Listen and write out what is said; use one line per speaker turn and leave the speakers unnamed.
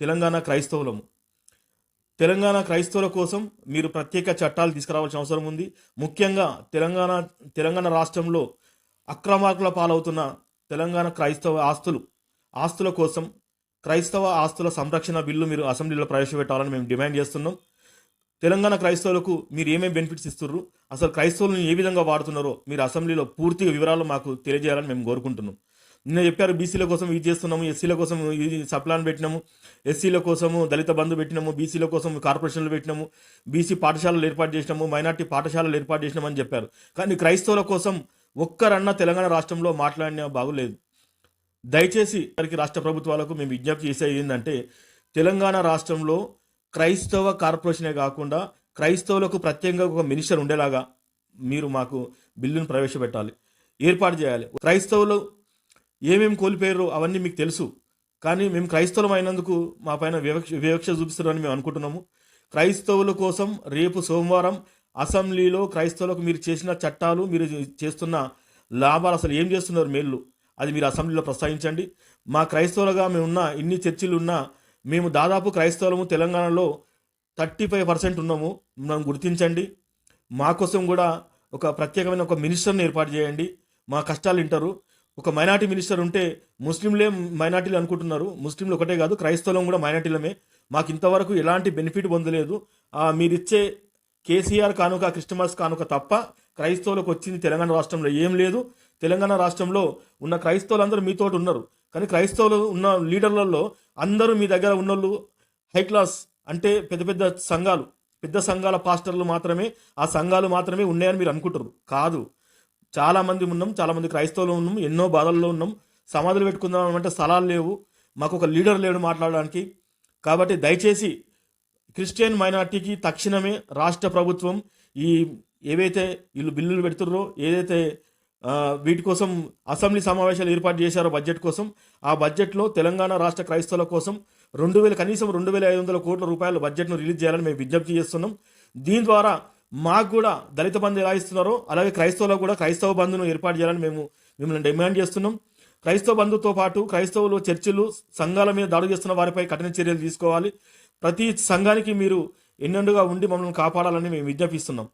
తెలంగాణ క్రైస్తవులము. తెలంగాణ క్రైస్తవుల కోసం మీరు ప్రత్యేక చట్టాలు తీసుకురావాల్సిన అవసరం ఉంది. ముఖ్యంగా తెలంగాణ రాష్ట్రంలో అక్రమార్కుల పాలవుతున్న తెలంగాణ క్రైస్తవ ఆస్తుల కోసం క్రైస్తవ ఆస్తుల సంరక్షణ బిల్లు మీరు అసెంబ్లీలో ప్రవేశపెట్టాలని మేము డిమాండ్ చేస్తున్నాం. తెలంగాణ క్రైస్తవులకు మీరు ఏమేమి బెనిఫిట్స్ ఇస్తున్నారు, అసలు క్రైస్తవులను ఏ విధంగా వాడుతున్నారో మీరు అసెంబ్లీలో పూర్తిగా వివరాలు మాకు తెలియజేయాలని మేము కోరుకుంటున్నాం. నిన్న చెప్పారు బీసీల కోసం ఇది చేస్తున్నాము, ఎస్సీల కోసం ఇది సప్లాన్ పెట్టినాము, ఎస్సీల కోసము దళిత బంధు పెట్టినాము, బీసీల కోసం కార్పొరేషన్లు పెట్టినాము, బీసీ పాఠశాలలు ఏర్పాటు చేసినాము, మైనార్టీ పాఠశాలలు ఏర్పాటు చేసినామని చెప్పారు. కానీ క్రైస్తవుల కోసం ఒక్కరన్నా తెలంగాణ రాష్ట్రంలో మాట్లాడినా బాగులేదు. దయచేసి రాష్ట్ర ప్రభుత్వాలకు మేము విజ్ఞప్తి చేసేది ఏంటంటే, తెలంగాణ రాష్ట్రంలో క్రైస్తవ కార్పొరేషనే కాకుండా క్రైస్తవులకు ప్రత్యేకంగా ఒక మినిస్టర్ ఉండేలాగా మీరు మాకు బిల్లును ప్రవేశపెట్టాలి, ఏర్పాటు చేయాలి. క్రైస్తవులు ఏమేమి కోల్పోయారో అవన్నీ మీకు తెలుసు, కానీ మేము క్రైస్తవులం అయినందుకు మా పైన వివక్ష చూపిస్తారని మేము అనుకుంటున్నాము. క్రైస్తవుల కోసం రేపు సోమవారం అసెంబ్లీలో క్రైస్తవులకు మీరు చేసిన చట్టాలు, మీరు చేస్తున్న లాభాలు, అసలు ఏం చేస్తున్నారు మేళ్ళు, అది మీరు అసెంబ్లీలో ప్రస్తావించండి. మా క్రైస్తవులుగా మేము ఉన్న ఇన్ని చర్చిలు ఉన్నా మేము దాదాపు క్రైస్తవులము తెలంగాణలో 35% ఉన్నాము, మనం గుర్తించండి. మా కోసం కూడా ఒక ప్రత్యేకమైన ఒక మినిస్టర్ని ఏర్పాటు చేయండి, మా కష్టాలు వింటారు. ఒక మైనార్టీ మినిస్టర్ ఉంటే ముస్లింలే మైనార్టీలు అనుకుంటున్నారు, ముస్లింలు ఒకటే కాదు క్రైస్తవులం కూడా మైనార్టీలమే. మాకు ఇంతవరకు ఎలాంటి బెనిఫిట్ పొందలేదు. మీరిచ్చే కేసీఆర్ కానుక, క్రిస్టమస్ కానుక తప్ప క్రైస్తవులకు వచ్చింది తెలంగాణ రాష్ట్రంలో ఏం లేదు. తెలంగాణ రాష్ట్రంలో ఉన్న క్రైస్తవులందరూ మీతోటి ఉన్నారు, కానీ క్రైస్తవులు ఉన్న లీడర్లలో అందరూ మీ దగ్గర ఉన్నోళ్ళు హై క్లాస్, అంటే పెద్ద సంఘాల పాస్టర్లు మాత్రమే, ఆ సంఘాలు మాత్రమే ఉన్నాయని మీరు అనుకుంటారు. కాదు, చాలామంది ఉన్నాం, చాలామంది క్రైస్తవులు ఉన్నాం, ఎన్నో బాధల్లో ఉన్నాం. సమాధులు పెట్టుకుందాం అంటే స్థలాలు లేవు, మాకు ఒక లీడర్ లేడు మాట్లాడడానికి. కాబట్టి దయచేసి క్రిస్టియన్ మైనార్టీకి తక్షణమే రాష్ట్ర ప్రభుత్వం ఏవైతే వీళ్ళు బిల్లులు పెడుతున్నారో, ఏదైతే వీటి కోసం అసెంబ్లీ సమావేశాలు ఏర్పాటు చేశారో బడ్జెట్ కోసం, ఆ బడ్జెట్లో తెలంగాణ రాష్ట్ర క్రైస్తవుల కోసం కనీసం 2,500 కోట్ల రూపాయల బడ్జెట్ను రిలీజ్ చేయాలని మేము విజ్ఞప్తి చేస్తున్నాం. దీని ద్వారా మాకు కూడా దళిత బంధు ఎలా ఇస్తున్నారో అలాగే క్రైస్తవులకు కూడా క్రైస్తవ బంధును ఏర్పాటు చేయాలని మేము మిమ్మల్ని డిమాండ్ చేస్తున్నాం. క్రైస్తవ బంధుతో పాటు క్రైస్తవులు చర్చిలు, సంఘాల మీద దాడి చేస్తున్న వారిపై కఠిన చర్యలు తీసుకోవాలి. ప్రతి సంఘానికి మీరు ఎన్నెండుగా ఉండి మమ్మల్ని కాపాడాలని మేము విజ్ఞాపిస్తున్నాం.